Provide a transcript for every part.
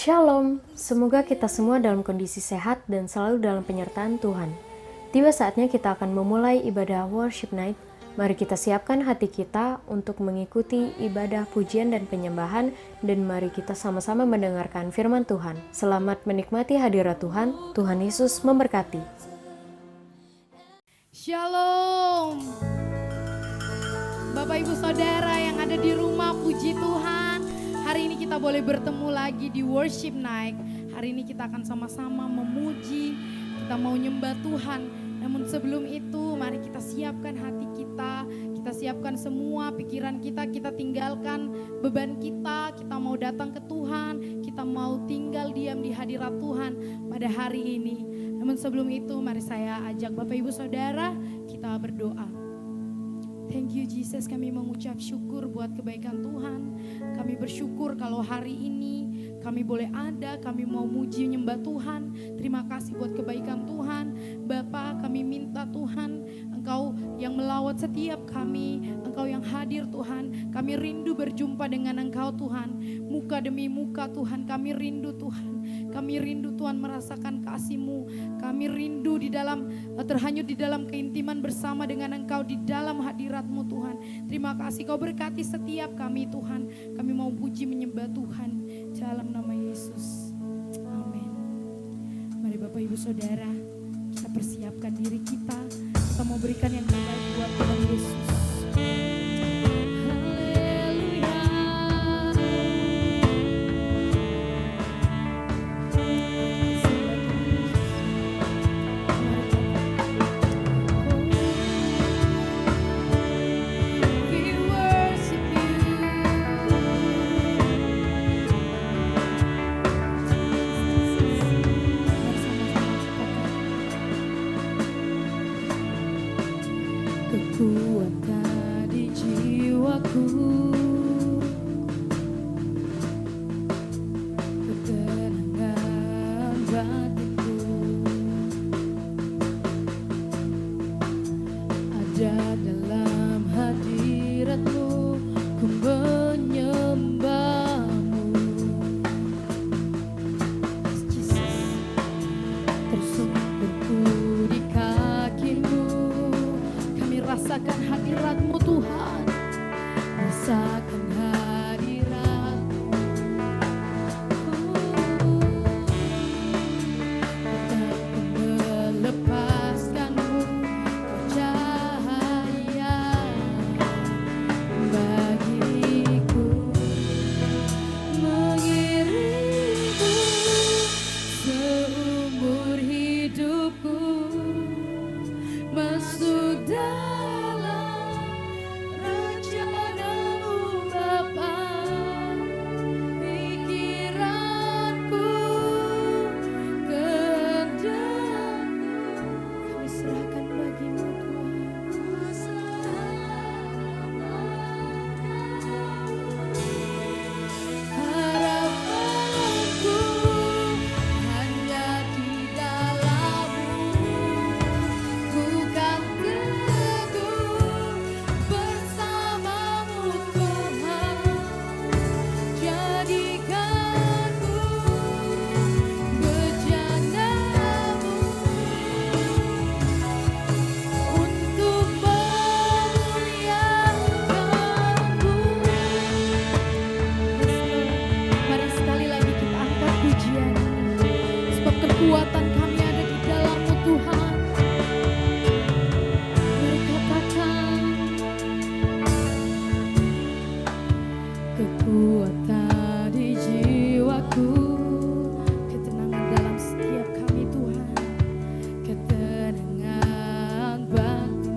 Shalom, semoga kita semua dalam kondisi sehat dan selalu dalam penyertaan Tuhan. Tiba saatnya kita akan memulai ibadah worship night. Mari kita siapkan hati kita untuk mengikuti ibadah pujian dan penyembahan, dan mari kita sama-sama mendengarkan firman Tuhan. Selamat menikmati hadirat Tuhan. Tuhan Yesus memberkati. Shalom. Bapak Ibu Saudara yang ada di rumah, puji Tuhan. Hari ini kita boleh bertemu lagi di worship night. Hari ini kita akan sama-sama memuji, kita mau nyembah Tuhan. Namun sebelum itu mari kita siapkan hati kita siapkan semua pikiran kita tinggalkan beban kita mau datang ke Tuhan, kita mau tinggal diam di hadirat Tuhan pada hari ini. Namun sebelum itu mari saya ajak Bapak Ibu Saudara kita berdoa. Thank you Jesus, kami mengucap syukur buat kebaikan Tuhan. Kami bersyukur kalau hari ini kami boleh ada, kami mau muji nyembah Tuhan. Terima kasih buat kebaikan Tuhan. Bapa, kami minta Tuhan, Engkau yang melawat setiap kami, Engkau yang hadir Tuhan. Kami rindu berjumpa dengan Engkau Tuhan. Muka demi muka Tuhan, kami rindu Tuhan. Kami rindu Tuhan merasakan kasih-Mu. Kami rindu terhanyut di dalam keintiman bersama dengan Engkau di dalam hadirat-Mu Tuhan. Terima kasih Kau berkati setiap kami Tuhan. Kami mau puji menyembah Tuhan dalam nama Yesus. Amin. Mari Bapak Ibu Saudara, kita persiapkan diri kita. Kita mau berikan yang terbaik buat Tuhan Yesus. Kekuatan di jiwaku, ketenangan batinku, ada dalam hadirat-Mu, ku menyembah-Mu. Yesus, tersungkurku di kaki-Mu. Rasakan hadirat-Mu Tuhan, rasakan hadirat-Mu. Tetap melepaskan-Mu, Kau cahaya bagiku, mengiringku seumur hidupku, masuk dalam rencana-Mu Bapa. Pikiranku, kehendak-Mu kami serahkan bagi-Mu Tuhan. Harapanku hanya di dalam-Mu. Ku kan teguh bersama-Mu Tuhan. Jadikanku bejana-Mu untuk memuliakan-Mu. Mari sekali lagi kita angkat pujian, sebab kekuatan kami ada di dalam-Mu Tuhan. Mari katakan, kekuatan di jiwaku, ketenangan dalam setiap kami Tuhan, ketenangan batin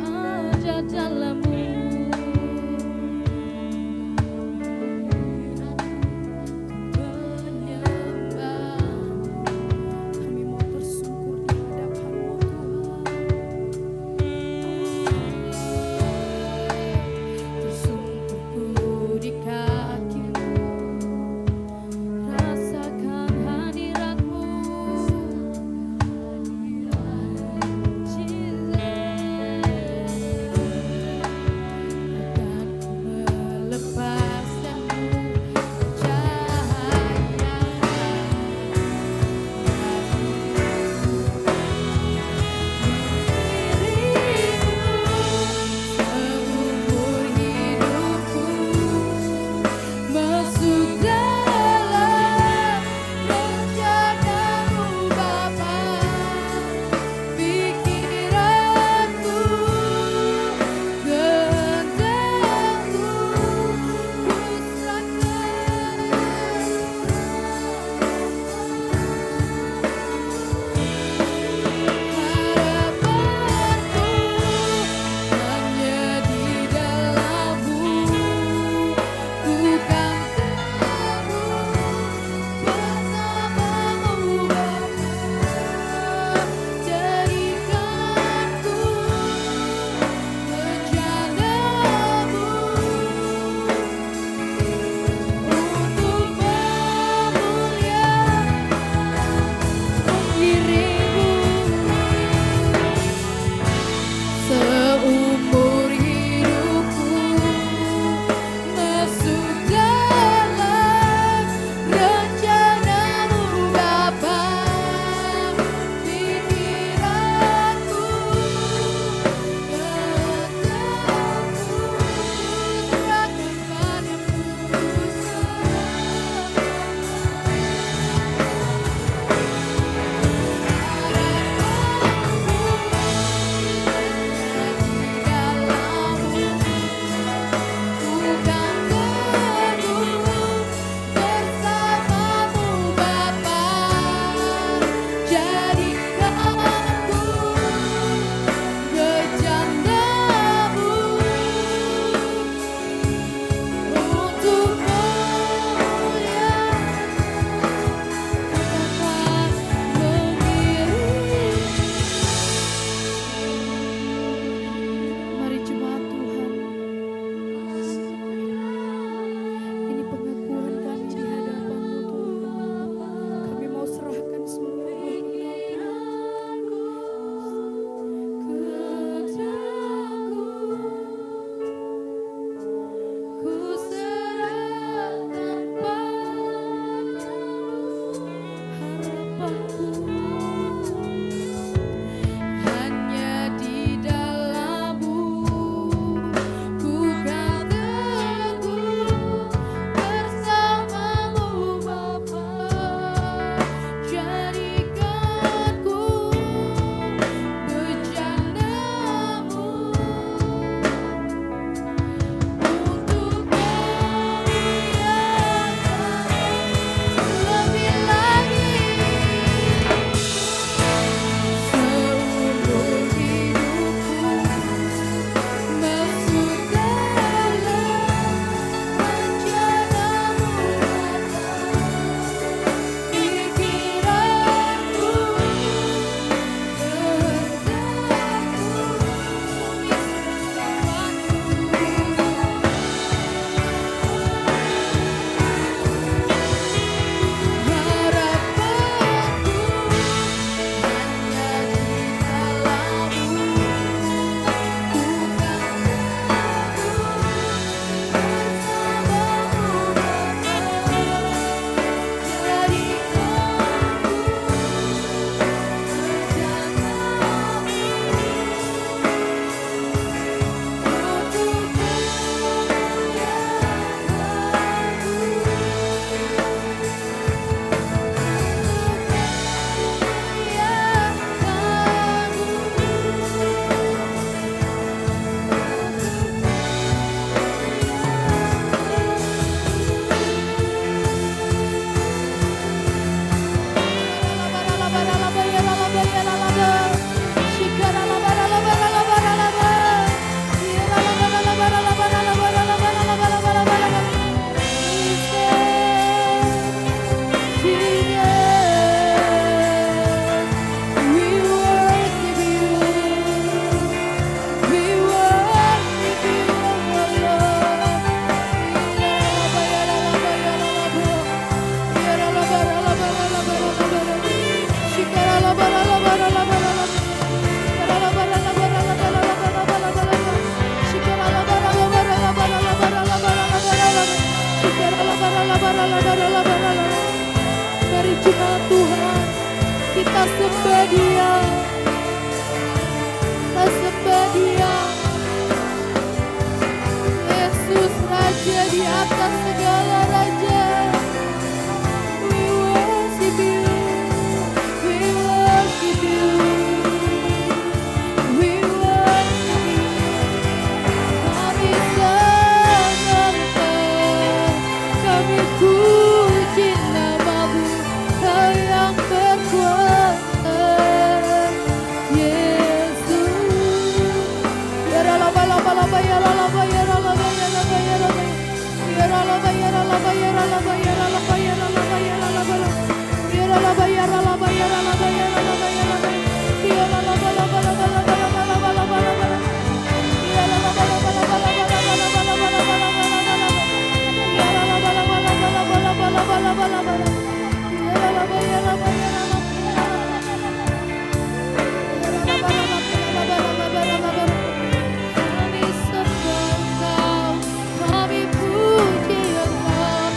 ada dalam-Mu. Menyembah-Mu. kita sembah Dia, kita sembah Dia. Yesus Raja di atas segala raja. We worship you, we worship you, we worship you. Kami sembah, kami puji nama-Mu, Kau yang berkuasa, Yesus. Ya ralaba laba laba ya ralaba ya ralaba ya ralaba ya ralaba ya ralaba ya ralaba ya ralaba ya ralaba ya ralaba ya ralaba ya ralaba ya ralaba ya ralaba ya ralaba ya ralaba ya ralaba laba laba laba laba laba laba laba ya ralaba laba laba laba laba laba laba laba laba ya ralaba laba laba laba laba laba laba laba ya ralaba ya ralaba ya ralaba kami sembah Engkau, kami puji Engkau.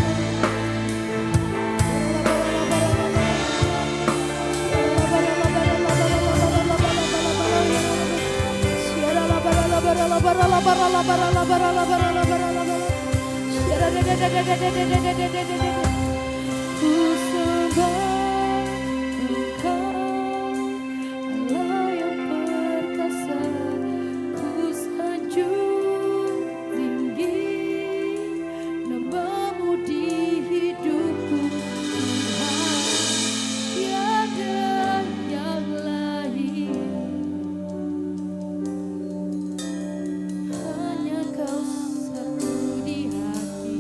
Ku sembah Engkau, Allah yang perkasa. Ku sanjung tinggi nama-Mu di hidupku, Tuhan. Tiada yang lain, hanya Kau satu di hati.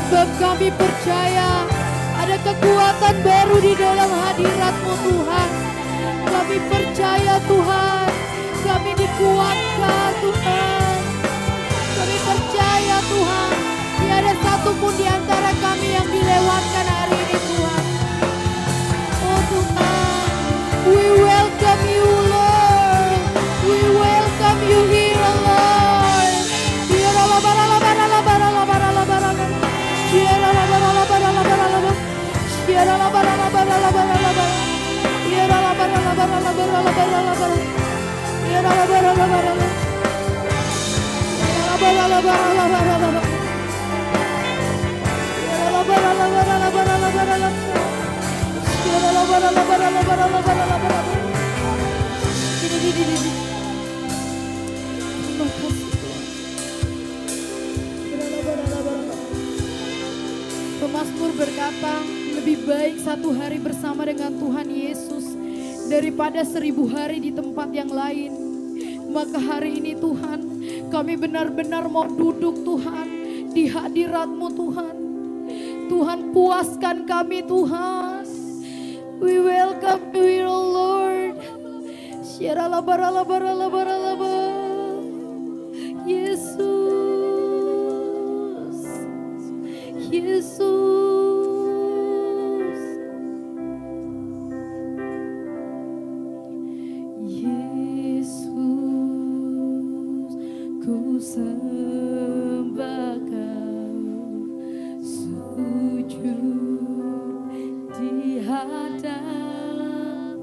Sebab kami percaya ada kekuatan baru di dalam hadirat-Mu Tuhan. Kami percaya Tuhan, kami dikuatkan Tuhan. Kami percaya Tuhan, tiada satupun di antara kami yang dilewatkan hari ini Tuhan. Oh Tuhan, we welcome you Lord, we welcome you here Lord. Pemazmur berkata, lebih baik satu hari bersama dengan Tuhan Yesus daripada 1000 hari di tempat yang lain. Maka hari ini Tuhan, kami benar-benar mau duduk Tuhan di hadirat-Mu Tuhan. Tuhan puaskan kami Tuhan. We welcome you O Lord. Yesus, Yesus. Ku sembah Kau, sujud di hadap,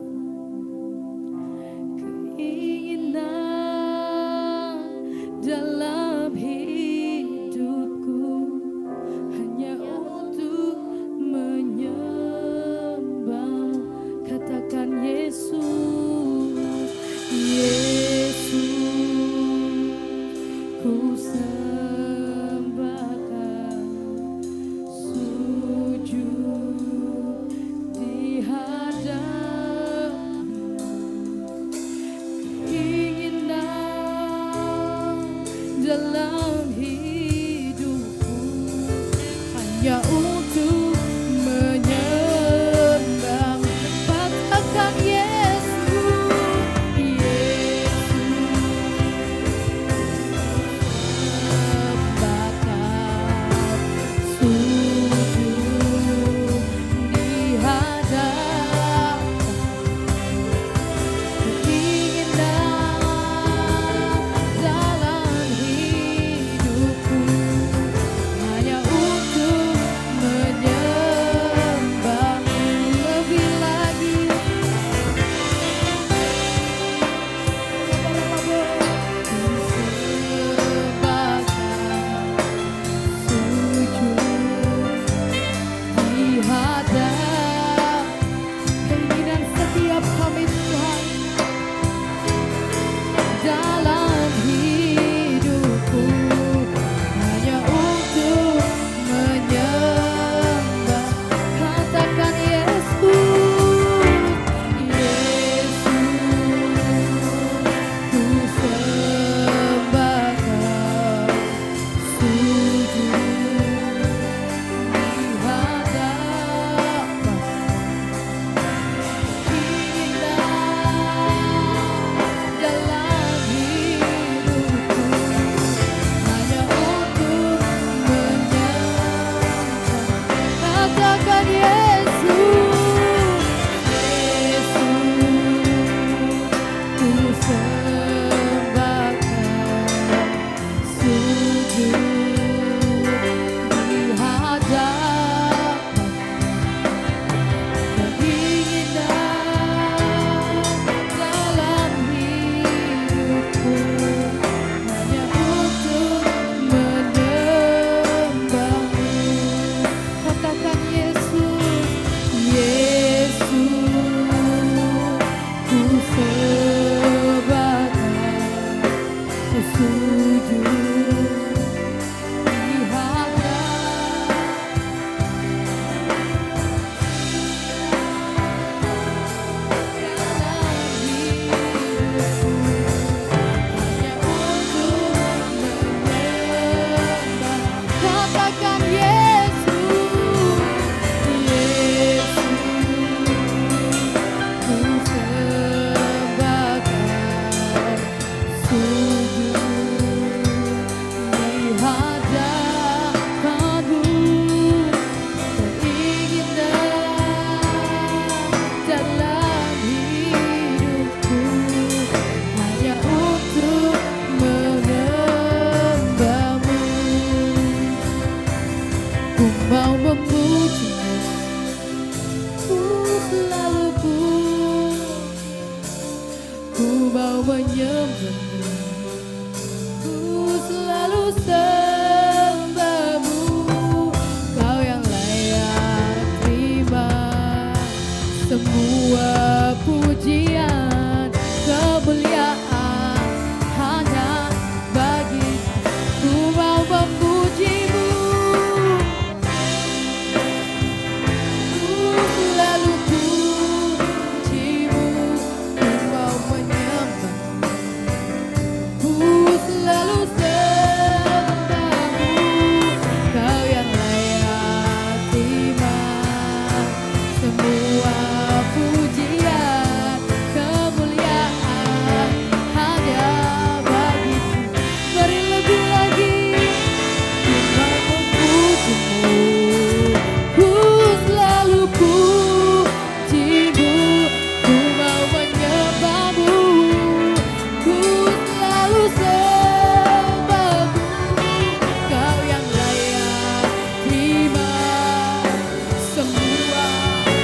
keinginan dalam hidupku hanya untuk menyembah. Katakan Yesus, Yesus. Ku sembah Kau, sujud di hadap. mau menyembahmu, ku selalu sembahmu. Kau yang layak terima semua pujian, kemuliaan hanya bagi. Ku mau memujimu, ku selalu pujimu. Ku mau menyembahmu, ku selalu sembahmu. Kau yang layak terima semua pujian, kemuliaan hanya bagimu. Beri lebih lagi, ku mau memujimu, ku selalu pujimu. Ku mau menyembahmu, ku selalu sembahmu. Kau yang layak terima semua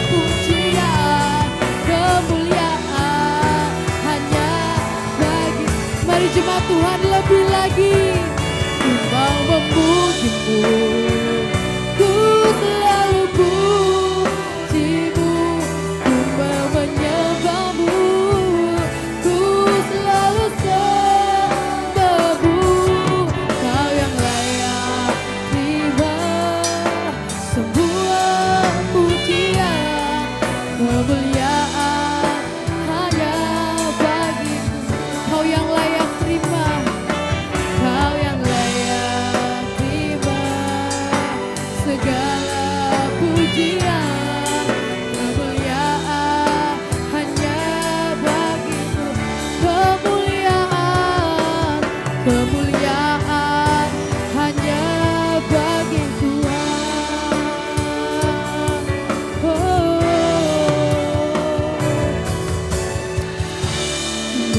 pujian, kemuliaan hanya bagi. Mari jemaat Tuhan lebih lagi, ku mau memujimu, ku selalu pujimu. Ku mau menyembahmu, ku selalu sembahmu. Kau yang layak terima semua pujian, kemuliaan hanya bagimu. Kau yang layak terima, kau yang layak terima segala pujian, kemuliaan hanya bagimu. Kemuliaan, kemuliaan hanya bagi Tuhan.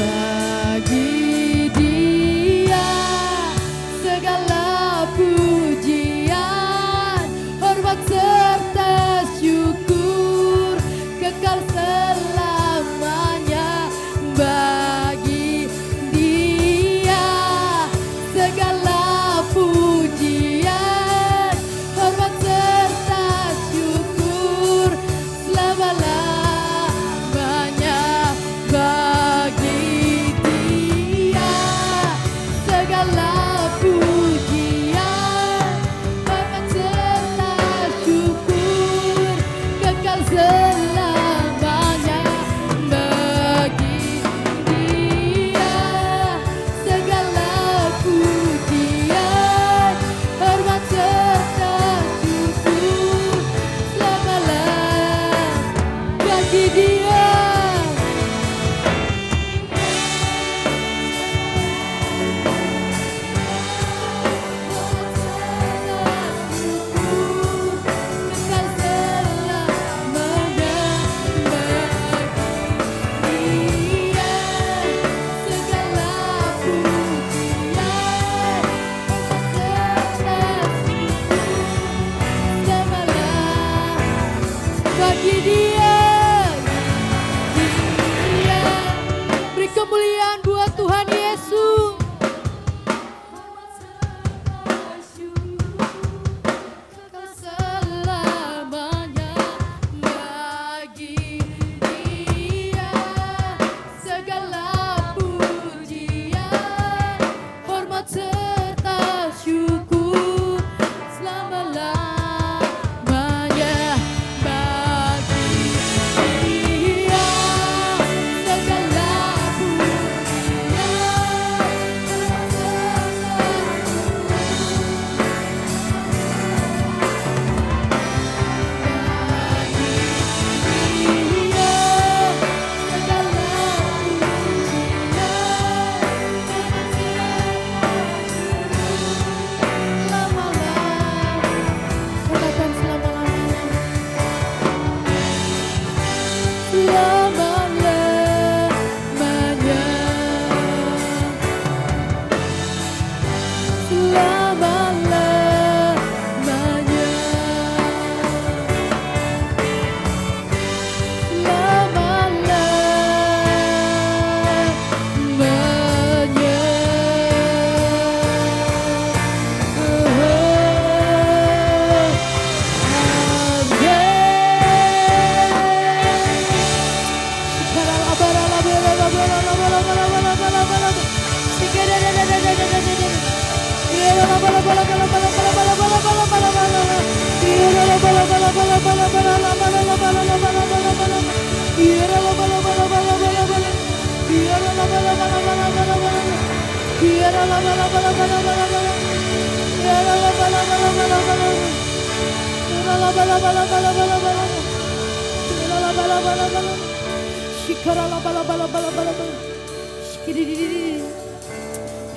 Bagi Dia segala pujian, hormat serta syukur kekal selamanya. Bagi Dia segala pujian, hormat serta syukur selama-lamanya. Bagi Dia segala pujian, hormat serta syukur kekal selamanya. Bagi Dia segala pujian, hormat serta syukur selama-lamanya. Bagi Dia bagi Dia, Dia beri kemuliaan buat Tuhan Yesus. Selamanya bagi Dia segala pujian, hormat serta syukur selama-lamanya. Bagi Dia segala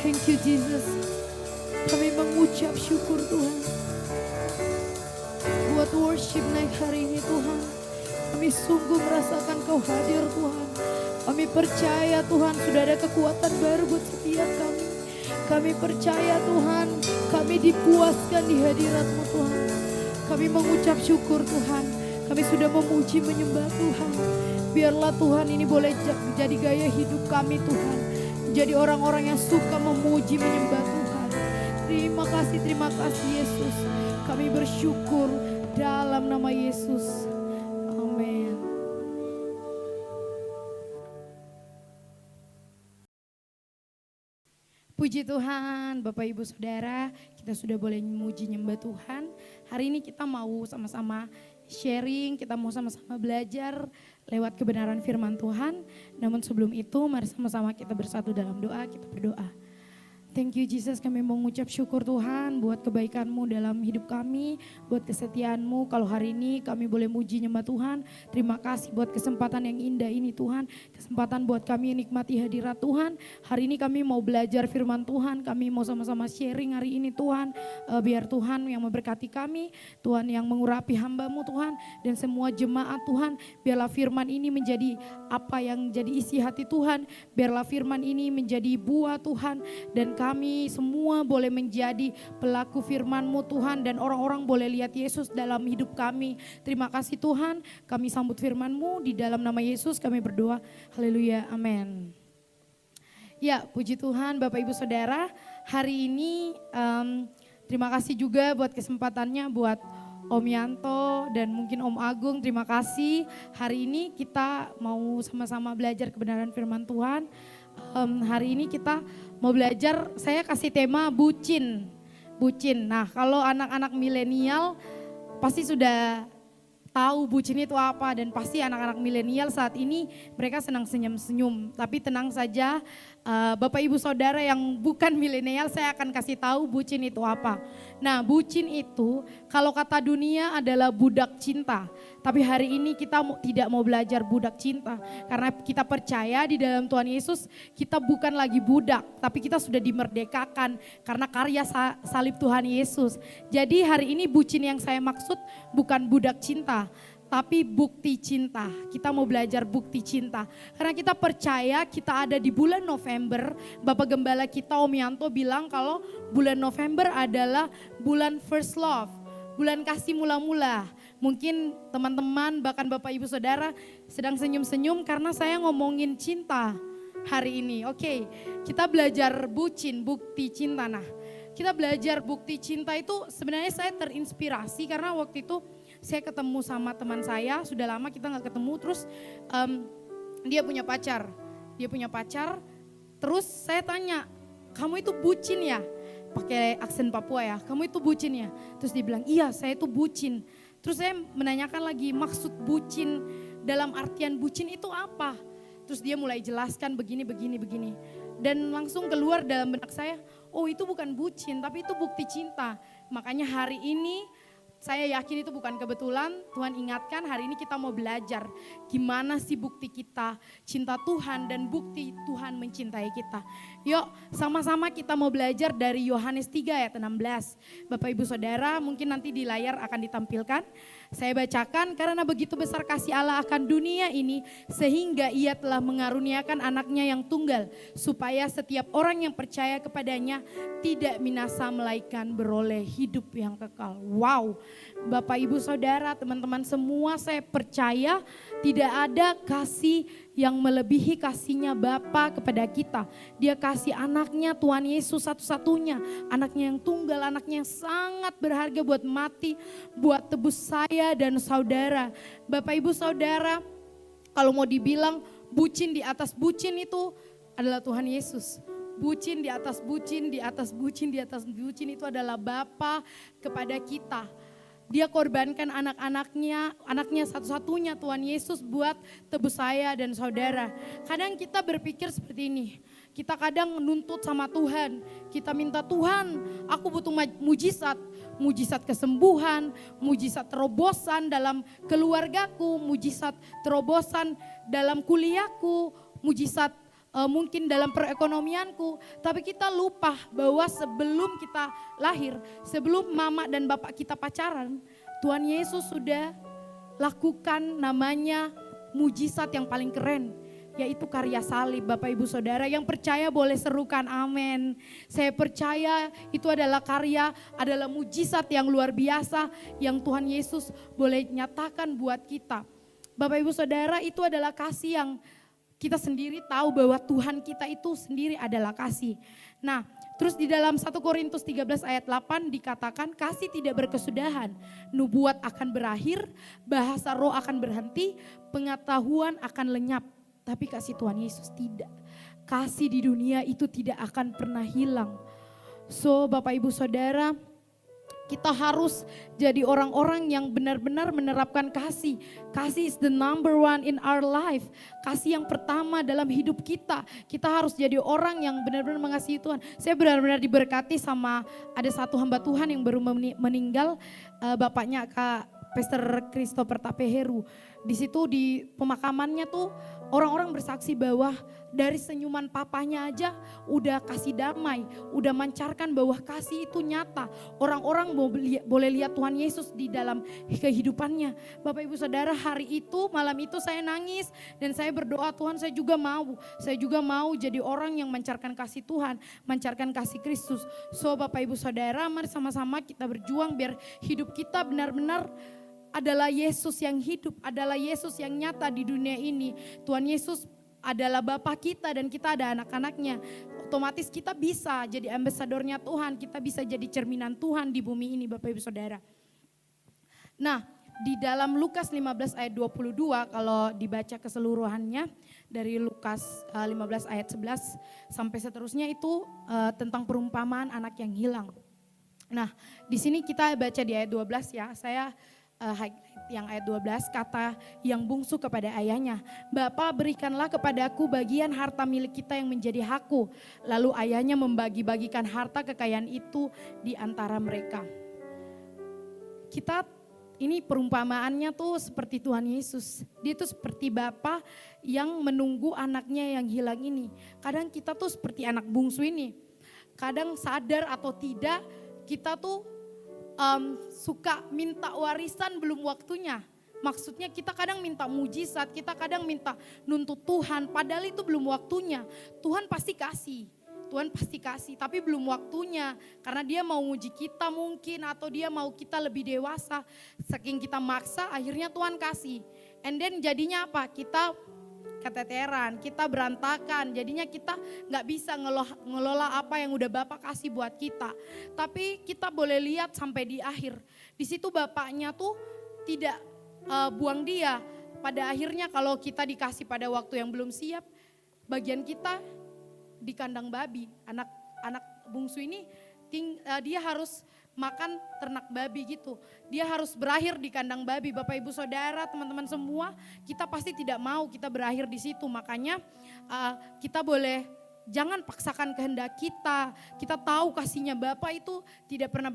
Thank you Jesus. Kami mengucap syukur Tuhan buat worship night hari ini Tuhan. Kami sungguh merasakan Kau hadir Tuhan. Kami percaya Tuhan sudah ada kekuatan baru buat setiap kami. Kami percaya Tuhan, kami dipuaskan di hadirat-Mu Tuhan. Kami mengucap syukur Tuhan. Kami sudah memuji menyembah Tuhan. Biarlah Tuhan ini boleh jadi gaya hidup kami Tuhan. Jadi orang-orang yang suka memuji menyembah Tuhan. Terima kasih Yesus. Kami bersyukur dalam nama Yesus. Amin. Puji Tuhan, Bapak Ibu Saudara, kita sudah boleh memuji nyembah Tuhan. Hari ini kita mau sama-sama sharing, kita mau sama-sama belajar lewat kebenaran firman Tuhan. Namun sebelum itu, mari sama-sama kita bersatu dalam doa, kita berdoa. Thank you Jesus, kami mengucap syukur Tuhan buat kebaikan-Mu dalam hidup kami, buat kesetiaan-Mu. Kalau hari ini kami boleh muji nyembah Tuhan, terima kasih buat kesempatan yang indah ini Tuhan. Kesempatan buat kami nikmati hadirat Tuhan. Hari ini kami mau belajar firman Tuhan, kami mau sama-sama sharing hari ini Tuhan. Biar Tuhan yang memberkati kami, Tuhan yang mengurapi hamba-Mu Tuhan, dan semua jemaat Tuhan. Biarlah firman ini menjadi apa yang jadi isi hati Tuhan. Biarlah firman ini menjadi buah Tuhan, dan kami semua boleh menjadi pelaku firman-Mu Tuhan, dan orang-orang boleh lihat Yesus dalam hidup kami. Terima kasih Tuhan, kami sambut firman-Mu di dalam nama Yesus kami berdoa. Haleluya, amin. Ya, puji Tuhan Bapak Ibu Saudara, hari ini terima kasih juga buat kesempatannya buat Om Yanto dan mungkin Om Agung, terima kasih. Hari ini kita mau sama-sama belajar kebenaran firman Tuhan. Hari ini kita mau belajar, saya kasih tema bucin. Bucin. Nah, kalau anak-anak milenial pasti sudah tahu bucin itu apa, dan pasti anak-anak milenial saat ini mereka senang senyum-senyum. Tapi tenang saja, Bapak Ibu Saudara yang bukan milenial, saya akan kasih tahu bucin itu apa. Nah, bucin itu kalau kata dunia adalah budak cinta. Tapi hari ini kita tidak mau belajar budak cinta, karena kita percaya di dalam Tuhan Yesus kita bukan lagi budak, tapi kita sudah dimerdekakan karena karya salib Tuhan Yesus. Jadi hari ini bucin yang saya maksud bukan budak cinta, tapi bukti cinta. Kita mau belajar bukti cinta. Karena kita percaya kita ada di bulan November. Bapak Gembala kita Om Yanto bilang kalau bulan November adalah bulan first love. Bulan kasih mula-mula. Mungkin teman-teman bahkan Bapak Ibu Saudara sedang senyum-senyum karena saya ngomongin cinta hari ini. Oke, kita belajar bucin, bukti cinta. Nah, kita belajar bukti cinta itu sebenarnya saya terinspirasi karena waktu itu saya ketemu sama teman saya, sudah lama kita gak ketemu, terus dia punya pacar, terus saya tanya, kamu itu bucin ya? Pakai aksen Papua ya, kamu itu bucin ya? Terus dia bilang, iya saya itu bucin. Terus saya menanyakan lagi maksud bucin, dalam artian bucin itu apa? Terus dia mulai jelaskan begini. Dan langsung keluar dalam benak saya, oh itu bukan bucin tapi itu bukti cinta. Makanya hari ini saya yakin itu bukan kebetulan, Tuhan ingatkan hari ini kita mau belajar gimana sih bukti kita cinta Tuhan dan bukti Tuhan mencintai kita. Yuk sama-sama kita mau belajar dari Yohanes 3 ayat 16. Bapak Ibu Saudara mungkin nanti di layar akan ditampilkan. Saya bacakan, karena begitu besar kasih Allah akan dunia ini sehingga ia telah mengaruniakan anaknya yang tunggal supaya setiap orang yang percaya kepadanya tidak binasa melainkan beroleh hidup yang kekal. Wow, Bapak Ibu Saudara, teman-teman semua, saya percaya tidak ada kasih yang melebihi kasihnya Bapa kepada kita. Dia kasih anaknya Tuhan Yesus satu-satunya, anaknya yang tunggal, anaknya yang sangat berharga buat mati, buat tebus saya dan saudara. Bapak Ibu Saudara, kalau mau dibilang bucin di atas bucin itu adalah Tuhan Yesus. Bucin di atas bucin, di atas bucin, di atas bucin itu adalah Bapa kepada kita. Dia korbankan anaknya satu-satunya Tuhan Yesus buat tebus saya dan saudara. Kadang kita berpikir seperti ini. Kita kadang nuntut sama Tuhan. Kita minta Tuhan, aku butuh mujizat. Mujizat kesembuhan, mujizat terobosan dalam keluargaku, mujizat terobosan dalam kuliahku, mujizat mungkin dalam perekonomianku. Tapi kita lupa bahwa sebelum kita lahir, sebelum mama dan bapak kita pacaran, Tuhan Yesus sudah lakukan namanya mujizat yang paling keren, yaitu karya salib. Bapak Ibu Saudara yang percaya boleh serukan amin. Saya percaya itu adalah karya, adalah mujizat yang luar biasa yang Tuhan Yesus boleh nyatakan buat kita. Bapak Ibu Saudara, itu adalah kasih yang kita sendiri tahu bahwa Tuhan kita itu sendiri adalah kasih. Nah, terus di dalam 1 Korintus 13 ayat 8 dikatakan kasih tidak berkesudahan, nubuat akan berakhir, bahasa roh akan berhenti, pengetahuan akan lenyap. Tapi kasih Tuhan Yesus tidak. Kasih di dunia itu tidak akan pernah hilang. So Bapak Ibu Saudara, kita harus jadi orang-orang yang benar-benar menerapkan kasih. Kasih is the number one in our life. Kasih yang pertama dalam hidup kita. Kita harus jadi orang yang benar-benar mengasihi Tuhan. Saya benar-benar diberkati sama ada satu hamba Tuhan yang baru meninggal, bapaknya Kak Pastor Christopher Tapeheru. Di situ di pemakamannya tuh orang-orang bersaksi bahwa dari senyuman papanya aja udah kasih damai, udah mancarkan bahwa kasih itu nyata. Orang-orang boleh lihat Tuhan Yesus di dalam kehidupannya. Bapak Ibu Saudara, hari itu, malam itu saya nangis dan saya berdoa, Tuhan saya juga mau jadi orang yang mancarkan kasih Tuhan, mancarkan kasih Kristus. So Bapak Ibu Saudara, mari sama-sama kita berjuang biar hidup kita benar-benar adalah Yesus yang hidup, adalah Yesus yang nyata di dunia ini. Tuhan Yesus adalah Bapa kita dan kita ada anak-anaknya. Otomatis kita bisa jadi ambasadornya Tuhan, kita bisa jadi cerminan Tuhan di bumi ini Bapak Ibu Saudara. Nah, di dalam Lukas 15 ayat 22 kalau dibaca keseluruhannya dari Lukas 15 ayat 11 sampai seterusnya itu tentang perumpamaan anak yang hilang. Nah, di sini kita baca di ayat 12 ya. Saya yang ayat 12, kata yang bungsu kepada ayahnya, "Bapa, berikanlah kepadaku bagian harta milik kita yang menjadi hakku." Lalu ayahnya membagi-bagikan harta kekayaan itu di antara mereka. Kita ini perumpamaannya tuh seperti Tuhan Yesus. Dia tuh seperti Bapa yang menunggu anaknya yang hilang ini. Kadang kita tuh seperti anak bungsu ini. Kadang sadar atau tidak kita tuh suka minta warisan belum waktunya. Maksudnya kita kadang minta mujizat, kita kadang minta nuntut Tuhan, padahal itu belum waktunya. Tuhan pasti kasih, tapi belum waktunya. Karena dia mau uji kita mungkin, atau dia mau kita lebih dewasa. Saking kita maksa, akhirnya Tuhan kasih. And then jadinya apa? Kita keteteran, kita berantakan, jadinya kita gak bisa ngelola apa yang udah Bapak kasih buat kita. Tapi kita boleh lihat sampai di akhir, di situ Bapaknya tuh tidak buang dia. Pada akhirnya kalau kita dikasih pada waktu yang belum siap, bagian kita di kandang babi. Anak bungsu ini dia harus makan ternak babi gitu. Dia harus berakhir di kandang babi. Bapak Ibu Saudara, teman-teman semua, kita pasti tidak mau kita berakhir di situ. Makanya kita boleh jangan paksakan kehendak kita. Kita tahu kasihnya Bapa itu tidak pernah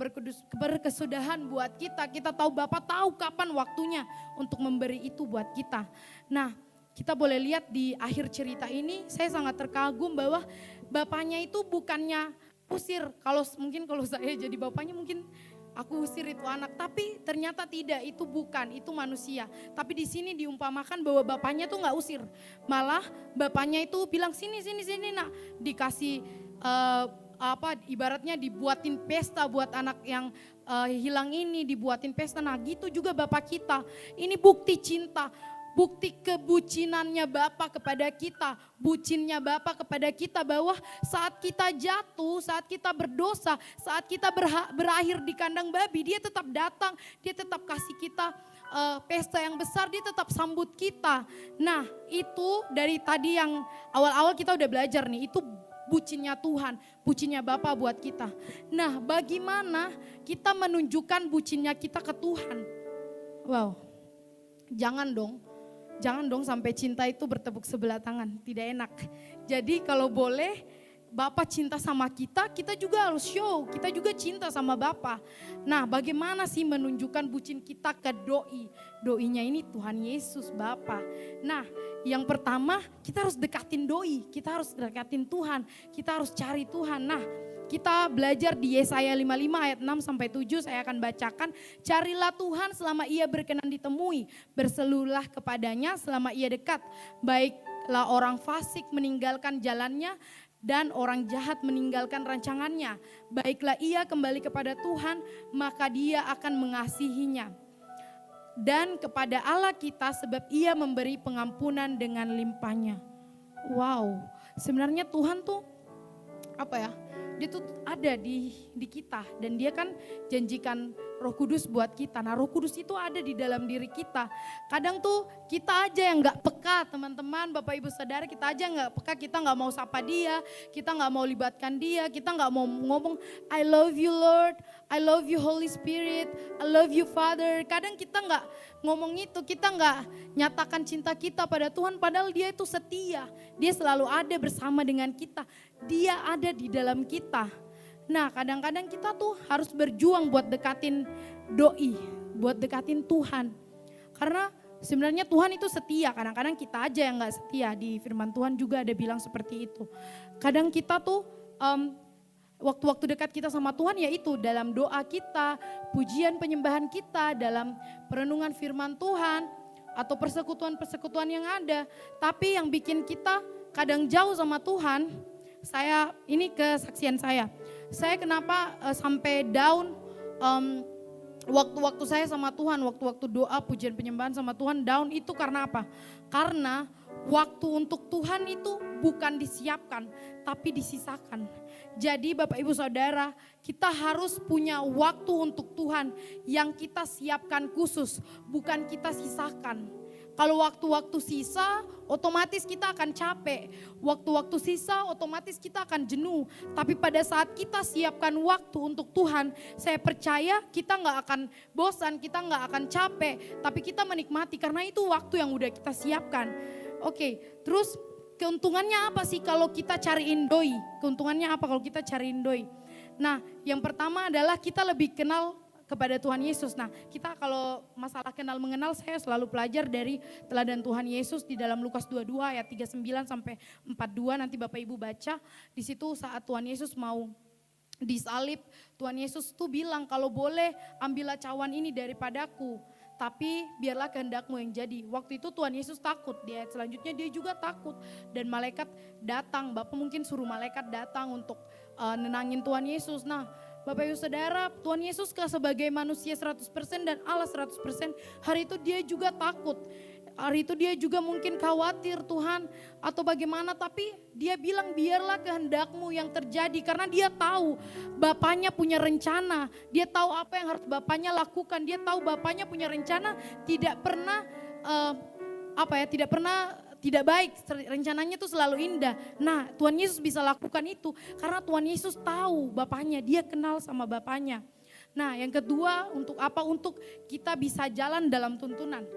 berkesudahan buat kita. Kita tahu Bapa tahu kapan waktunya untuk memberi itu buat kita. Nah, kita boleh lihat di akhir cerita ini, saya sangat terkagum bahwa Bapaknya itu bukannya usir. Kalau saya jadi bapaknya mungkin aku usir itu anak, tapi ternyata tidak, itu bukan, itu manusia. Tapi di sini diumpamakan bahwa bapaknya tuh nggak usir, malah bapaknya itu bilang sini nak, dikasih ibaratnya dibuatin pesta buat anak yang hilang ini, dibuatin pesta. Nah gitu juga Bapak kita, ini bukti cinta. Bukti kebucinannya Bapa kepada kita, bucinnya Bapa kepada kita, bahwa saat kita jatuh, saat kita berdosa, saat kita berakhir di kandang babi, dia tetap datang, dia tetap kasih kita pesta yang besar, dia tetap sambut kita. Nah itu dari tadi yang awal-awal kita udah belajar nih, itu bucinnya Tuhan, bucinnya Bapa buat kita. Nah, bagaimana kita menunjukkan bucinnya kita ke Tuhan? Wow, jangan dong sampai cinta itu bertepuk sebelah tangan, tidak enak. Jadi kalau boleh Bapa cinta sama kita, kita juga harus show, kita juga cinta sama Bapa. Nah, bagaimana sih menunjukkan bucin kita ke doi? Doinya ini Tuhan Yesus Bapa. Nah, yang pertama kita harus dekatin doi, kita harus dekatin Tuhan, kita harus cari Tuhan. Nah, kita belajar di Yesaya 55 ayat 6 sampai 7, saya akan bacakan. Carilah Tuhan selama ia berkenan ditemui, berseluruhlah kepadanya selama ia dekat. Baiklah orang fasik meninggalkan jalannya, dan orang jahat meninggalkan rancangannya. Baiklah ia kembali kepada Tuhan, maka dia akan mengasihinya. Dan kepada Allah kita, sebab ia memberi pengampunan dengan limpahnya. Wow, sebenarnya Tuhan tuh dia tuh ada di kita, dan dia kan janjikan Roh Kudus buat kita. Nah, Roh Kudus itu ada di dalam diri kita. Kadang tuh kita aja yang gak peka, teman-teman, Bapak Ibu Saudara, kita aja gak peka, kita gak mau sapa dia, kita gak mau libatkan dia, kita gak mau ngomong I love you Lord, I love you Holy Spirit, I love you Father. Kadang kita gak ngomong itu, kita gak nyatakan cinta kita pada Tuhan, padahal dia itu setia. Dia selalu ada bersama dengan kita, dia ada di dalam kita. Nah, kadang-kadang kita tuh harus berjuang buat dekatin doi, buat dekatin Tuhan. Karena sebenarnya Tuhan itu setia, kadang-kadang kita aja yang gak setia. Di firman Tuhan juga ada bilang seperti itu. Kadang kita tuh waktu-waktu dekat kita sama Tuhan yaitu dalam doa kita, pujian penyembahan kita, dalam perenungan firman Tuhan, atau persekutuan-persekutuan yang ada. Tapi yang bikin kita kadang jauh sama Tuhan, ini kesaksian saya. Saya kenapa sampai down waktu-waktu saya sama Tuhan, waktu-waktu doa pujian penyembahan sama Tuhan down itu karena apa? Karena waktu untuk Tuhan itu bukan disiapkan tapi disisakan. Jadi Bapak Ibu Saudara, kita harus punya waktu untuk Tuhan yang kita siapkan khusus, bukan kita sisakan. Kalau waktu-waktu sisa, otomatis kita akan capek. Waktu-waktu sisa, otomatis kita akan jenuh. Tapi pada saat kita siapkan waktu untuk Tuhan, saya percaya kita gak akan bosan, kita gak akan capek. Tapi kita menikmati karena itu waktu yang udah kita siapkan. Oke, terus keuntungannya apa sih kalau kita cariin doi? Keuntungannya apa kalau kita cariin doi? Nah, yang pertama adalah kita lebih kenal kepada Tuhan Yesus. Nah, kita kalau masalah kenal mengenal, saya selalu pelajar dari teladan Tuhan Yesus di dalam Lukas 22 ayat 39 sampai 42. Nanti Bapak Ibu baca. Di situ saat Tuhan Yesus mau disalib, Tuhan Yesus tuh bilang, kalau boleh ambillah cawan ini daripadaku, tapi biarlah kehendakmu yang jadi. Waktu itu Tuhan Yesus takut, di ayat selanjutnya dia juga takut. Dan malaikat datang, Bapak mungkin suruh malaikat datang untuk nenangin Tuhan Yesus. Nah, Bapak Ibu Saudara, Tuhan Yesus sebagai manusia 100% dan Allah 100%, hari itu dia juga takut. Hari itu dia juga mungkin khawatir Tuhan atau bagaimana, tapi dia bilang biarlah kehendakmu yang terjadi. Karena dia tahu Bapaknya punya rencana, dia tahu apa yang harus Bapaknya lakukan. Dia tahu Bapaknya punya rencana tidak pernah tidak baik, rencananya itu selalu indah. Nah, Tuhan Yesus bisa lakukan itu karena Tuhan Yesus tahu Bapaknya, dia kenal sama Bapaknya. Nah, yang kedua untuk apa? Untuk kita bisa jalan dalam tuntunan.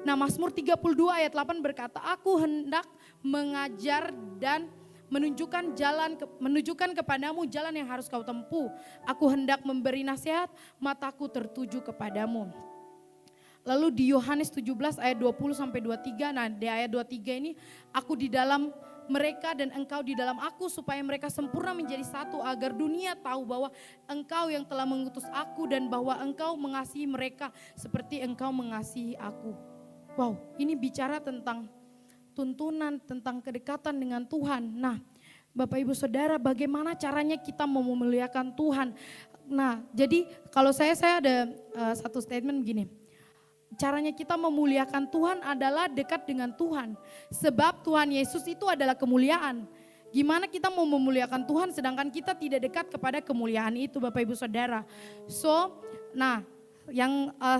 Nah, Mazmur 32 ayat 8 berkata, aku hendak mengajar dan menunjukkan kepadamu jalan yang harus kau tempuh. Aku hendak memberi nasihat, mataku tertuju kepadamu. Lalu di Yohanes 17 ayat 20 sampai 23, nah di ayat 23 ini, aku di dalam mereka dan engkau di dalam aku supaya mereka sempurna menjadi satu, agar dunia tahu bahwa engkau yang telah mengutus aku dan bahwa engkau mengasihi mereka seperti engkau mengasihi aku. Wow, ini bicara tentang tuntunan, tentang kedekatan dengan Tuhan. Nah, Bapak Ibu Saudara, bagaimana caranya kita mau memuliakan Tuhan? Nah, jadi kalau saya ada satu statement begini. Caranya kita memuliakan Tuhan adalah dekat dengan Tuhan. Sebab Tuhan Yesus itu adalah kemuliaan. Gimana kita mau memuliakan Tuhan sedangkan kita tidak dekat kepada kemuliaan itu, Bapak Ibu Saudara. Yang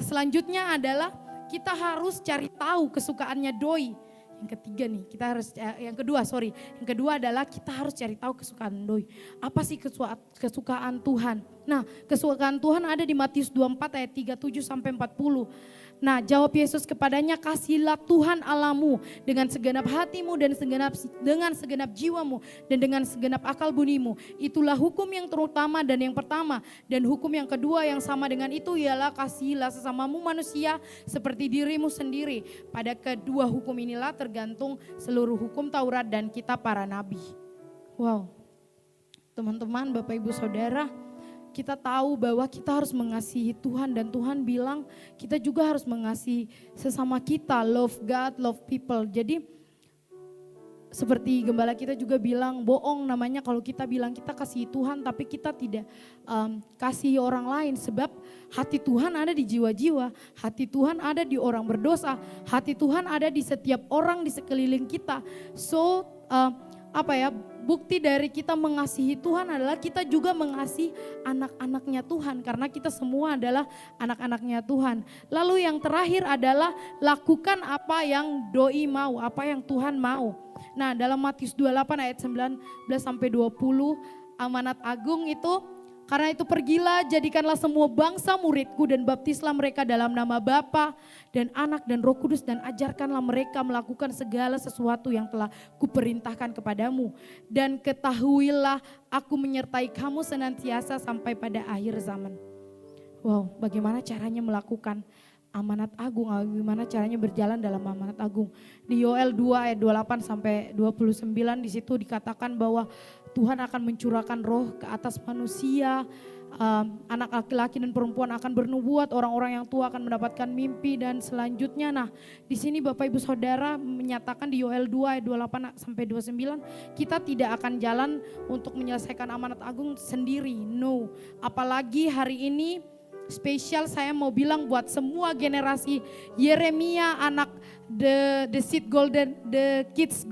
selanjutnya adalah kita harus cari tahu kesukaannya doi. Yang ketiga nih, yang kedua adalah kita harus cari tahu kesukaan doi. Apa sih kesukaan Tuhan? Nah, kesukaan Tuhan ada di Matius 24 ayat 37 sampai 40. Nah, jawab Yesus kepadanya, kasihilah Tuhan Allahmu dengan segenap hatimu dan dengan segenap jiwamu dan dengan segenap akal bunimu. Itulah hukum yang terutama dan yang pertama. Dan hukum yang kedua yang sama dengan itu ialah kasihilah sesamamu manusia seperti dirimu sendiri. Pada kedua hukum inilah tergantung seluruh hukum Taurat dan kitab para nabi. Wow, teman-teman, Bapak Ibu Saudara, kita tahu bahwa kita harus mengasihi Tuhan dan Tuhan bilang kita juga harus mengasihi sesama kita, love God, love people. Jadi seperti gembala kita juga bilang bohong namanya kalau kita bilang kita kasihi Tuhan tapi kita tidak kasihi orang lain, sebab hati Tuhan ada di jiwa-jiwa, hati Tuhan ada di orang berdosa, hati Tuhan ada di setiap orang di sekeliling kita. So bukti dari kita mengasihi Tuhan adalah kita juga mengasihi anak-anaknya Tuhan, karena kita semua adalah anak-anaknya Tuhan. Lalu yang terakhir adalah lakukan apa yang doi mau, apa yang Tuhan mau. Nah, dalam Matius 28 ayat 19 sampai 20, amanat agung itu, karena itu pergilah, jadikanlah semua bangsa muridku dan baptislah mereka dalam nama Bapa dan Anak dan Roh Kudus dan ajarkanlah mereka melakukan segala sesuatu yang telah kuperintahkan kepadamu. Dan ketahuilah aku menyertai kamu senantiasa sampai pada akhir zaman. Wow, bagaimana caranya melakukan amanat agung, bagaimana caranya berjalan dalam amanat agung. Di Yoel 2 ayat 28 sampai 29 di situ dikatakan bahwa Tuhan akan mencurahkan roh ke atas manusia, anak laki-laki dan perempuan akan bernubuat, orang-orang yang tua akan mendapatkan mimpi dan selanjutnya. Nah, di sini Bapak Ibu Saudara menyatakan di Yoel 2 ayat 28 sampai 29, kita tidak akan jalan untuk menyelesaikan amanat agung sendiri. No, apalagi hari ini spesial saya mau bilang buat semua generasi Yeremia, anak the seed golden kids,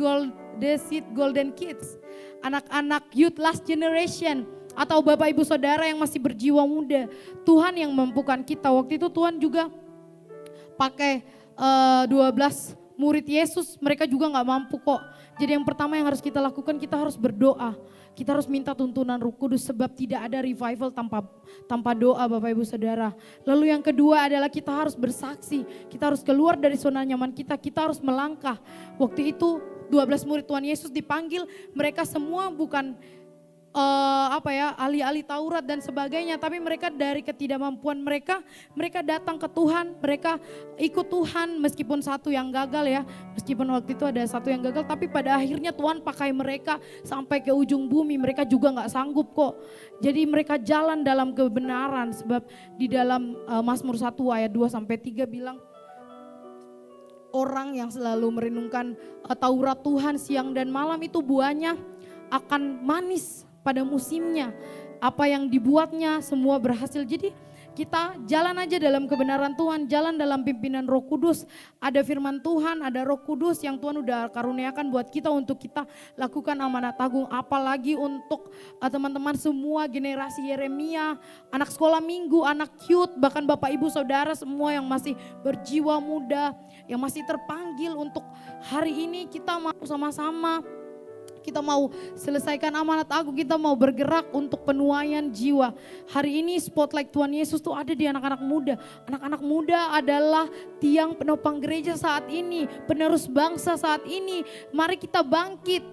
anak-anak youth last generation, atau Bapak Ibu Saudara yang masih berjiwa muda. Tuhan yang mampukan kita. Waktu itu Tuhan juga pakai 12 murid Yesus, mereka juga gak mampu kok. Jadi yang pertama yang harus kita lakukan, kita harus berdoa. Kita harus minta tuntunan Roh Kudus, sebab tidak ada revival tanpa doa, Bapak Ibu Saudara. Lalu yang kedua adalah kita harus bersaksi. Kita harus keluar dari zona nyaman kita harus melangkah. Waktu itu 12 murid Tuhan Yesus dipanggil, mereka semua bukan ahli-ahli Taurat dan sebagainya, tapi mereka dari ketidakmampuan mereka datang ke Tuhan, mereka ikut Tuhan meskipun satu yang gagal ya, meskipun waktu itu ada satu yang gagal, tapi pada akhirnya Tuhan pakai mereka sampai ke ujung bumi, mereka juga gak sanggup kok. Jadi mereka jalan dalam kebenaran, sebab di dalam Mazmur 1 ayat 2 sampai 3 bilang, orang yang selalu merenungkan Taurat Tuhan siang dan malam itu buahnya akan manis pada musimnya. Apa yang dibuatnya semua berhasil. Jadi kita jalan aja dalam kebenaran Tuhan, jalan dalam pimpinan Roh Kudus. Ada firman Tuhan, ada Roh Kudus yang Tuhan udah karuniakan buat kita untuk kita lakukan amanat agung. Apalagi untuk teman-teman semua generasi Yeremia, anak sekolah minggu, anak youth, bahkan Bapak Ibu Saudara semua yang masih berjiwa muda, yang masih terpanggil untuk hari ini kita mau sama-sama. Kita mau selesaikan amanat agung, kita mau bergerak untuk penuaian jiwa. Hari ini spotlight Tuhan Yesus tuh ada di anak-anak muda. Anak-anak muda adalah tiang penopang gereja saat ini, penerus bangsa saat ini. Mari kita bangkit,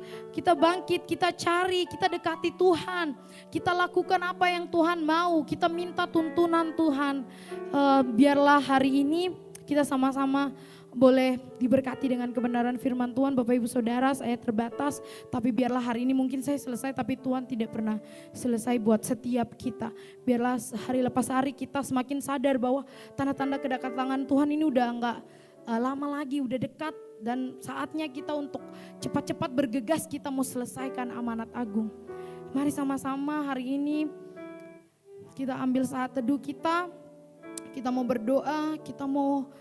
kita cari, kita dekati Tuhan. Kita lakukan apa yang Tuhan mau, kita minta tuntunan Tuhan. Biarlah hari ini kita sama-sama boleh diberkati dengan kebenaran firman Tuhan. Bapak Ibu Saudara, saya terbatas, tapi biarlah hari ini mungkin saya selesai, tapi Tuhan tidak pernah selesai buat setiap kita. Biarlah hari lepas hari kita semakin sadar bahwa tanda-tanda kedatangan Tuhan ini udah enggak lama lagi, udah dekat, dan saatnya kita untuk cepat-cepat bergegas, kita mau selesaikan amanat agung. Mari sama-sama hari ini kita ambil saat teduh kita mau berdoa, kita mau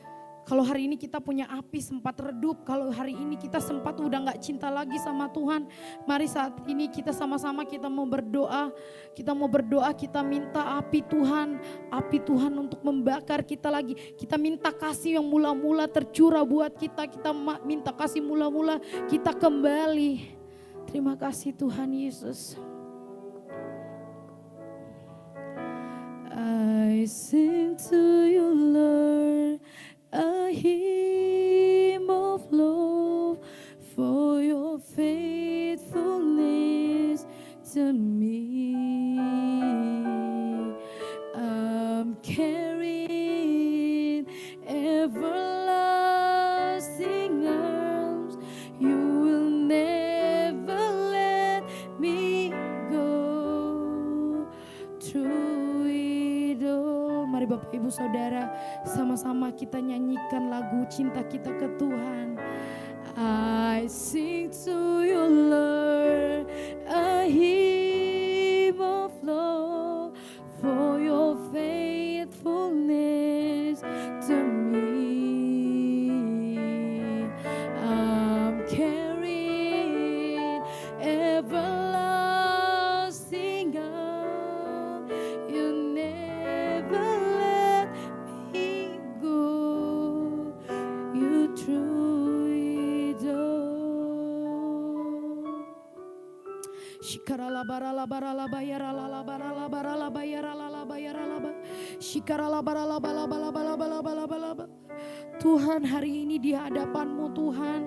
Kalau hari ini kita punya api sempat redup, kalau hari ini kita sempat udah gak cinta lagi sama Tuhan, mari saat ini kita sama-sama kita mau berdoa, kita minta api Tuhan untuk membakar kita lagi. Kita minta kasih yang mula-mula tercurah buat kita minta kasih mula-mula kita kembali. Terima kasih Tuhan Yesus. I sing to you Lord, a hymn of love for your faithfulness to me. I'm carrying everlasting arms. You will never let me go through it all. Mari Bapak Ibu Saudara, sama-sama kita nyanyikan lagu cinta kita ke Tuhan. I sing to you Lord, a hymn of love for your faithfulness to me. I'm carrying everlasting arms. You never let me go. You through it all. Shikarala barala barala bayara la barala barala bayara la bayara la. Shikarala barala bala bala bala bala bala bala. Tuhan, hari ini di hadapan-Mu Tuhan,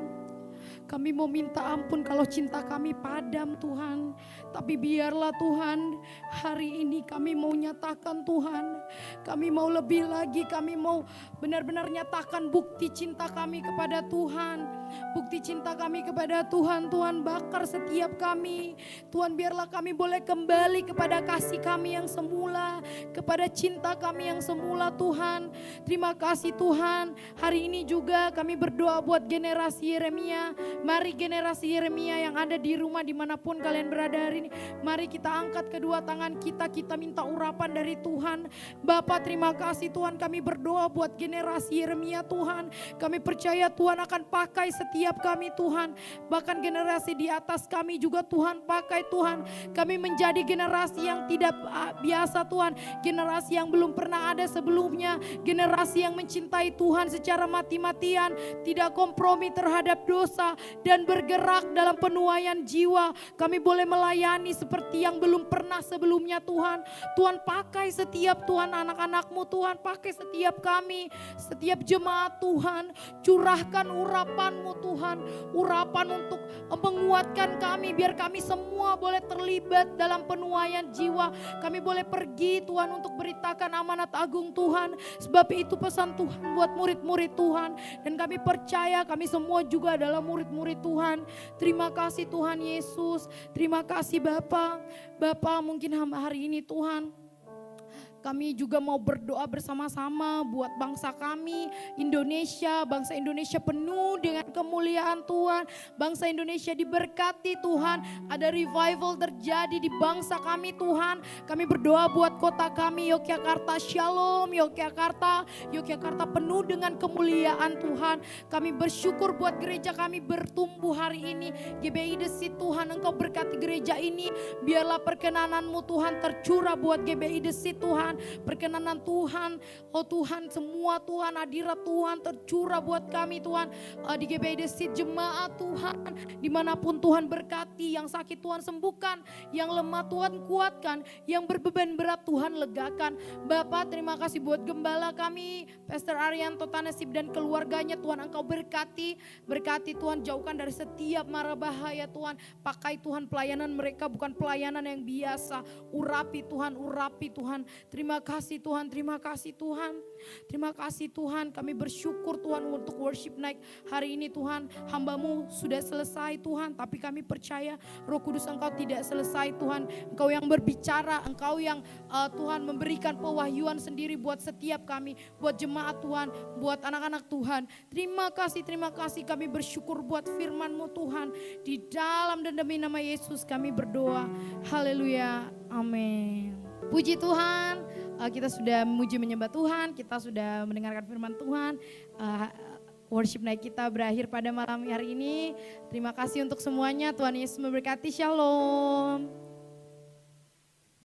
kami mau minta ampun kalau cinta kami padam Tuhan. Tapi biarlah Tuhan, hari ini kami mau nyatakan Tuhan, kami mau lebih lagi, kami mau benar-benar nyatakan bukti cinta kami kepada Tuhan. Bukti cinta kami kepada Tuhan, Tuhan bakar setiap kami. Tuhan, biarlah kami boleh kembali kepada kasih kami yang semula, kepada cinta kami yang semula Tuhan. Terima kasih Tuhan, hari ini juga kami berdoa buat generasi Yeremia. Mari generasi Yeremia yang ada di rumah dimanapun kalian berada hari ini, mari kita angkat kedua tangan kita minta urapan dari Tuhan. Bapa, terima kasih Tuhan, kami berdoa buat generasi Yeremia Tuhan. Kami percaya Tuhan akan pakai setiap kami Tuhan, bahkan generasi di atas kami juga Tuhan pakai Tuhan. Kami menjadi generasi yang tidak biasa Tuhan, generasi yang belum pernah ada sebelumnya, generasi yang mencintai Tuhan secara mati-matian, tidak kompromi terhadap dosa, dan bergerak dalam penuaian jiwa. Kami boleh melayani seperti yang belum pernah sebelumnya Tuhan. Tuhan pakai setiap Tuhan anak-anak-Mu Tuhan, pakai setiap kami, setiap jemaat Tuhan. Curahkan urapan-Mu Tuhan, urapan untuk menguatkan kami, biar kami semua boleh terlibat dalam penuaian jiwa. Kami boleh pergi Tuhan untuk beritakan amanat agung Tuhan. Sebab itu pesan Tuhan buat murid-murid Tuhan, dan kami percaya kami semua juga adalah murid-murid Tuhan. Terima kasih Tuhan Yesus, terima kasih Bapa. Bapa, mungkin hari ini Tuhan, kami juga mau berdoa bersama-sama buat bangsa kami, Indonesia. Bangsa Indonesia penuh dengan kemuliaan Tuhan. Bangsa Indonesia diberkati Tuhan. Ada revival terjadi di bangsa kami Tuhan. Kami berdoa buat kota kami Yogyakarta, Shalom Yogyakarta. Yogyakarta penuh dengan kemuliaan Tuhan. Kami bersyukur buat gereja kami bertumbuh hari ini. GBI The Seed Tuhan, Engkau berkati gereja ini. Biarlah perkenanan-Mu Tuhan tercurah buat GBI The Seed Tuhan. Perkenanan Tuhan, oh Tuhan, semua Tuhan, hadirat Tuhan tercurah buat kami Tuhan. Di GBI The Seed jemaat Tuhan, dimanapun Tuhan berkati, yang sakit Tuhan sembuhkan, yang lemah Tuhan kuatkan, yang berbeban berat Tuhan legakan. Bapak, terima kasih buat gembala kami, Pastor Arianto Tanasib dan keluarganya Tuhan, Engkau berkati Tuhan, jauhkan dari setiap mara bahaya Tuhan. Pakai Tuhan pelayanan mereka bukan pelayanan yang biasa. Urapi Tuhan. Terima kasih Tuhan, terima kasih Tuhan. Terima kasih Tuhan, kami bersyukur Tuhan untuk worship night hari ini Tuhan. Hamba-Mu sudah selesai Tuhan, tapi kami percaya Roh Kudus Engkau tidak selesai Tuhan. Engkau yang berbicara, Engkau yang Tuhan memberikan pewahyuan sendiri buat setiap kami, buat jemaat Tuhan, buat anak-anak Tuhan. Terima kasih kami bersyukur buat firman-Mu Tuhan. Di dalam dan demi nama Yesus kami berdoa. Haleluya, amin. Puji Tuhan, kita sudah memuji menyembah Tuhan, kita sudah mendengarkan firman Tuhan. Worship night kita berakhir pada malam hari ini. Terima kasih untuk semuanya. Tuhan Yesus memberkati. Shalom.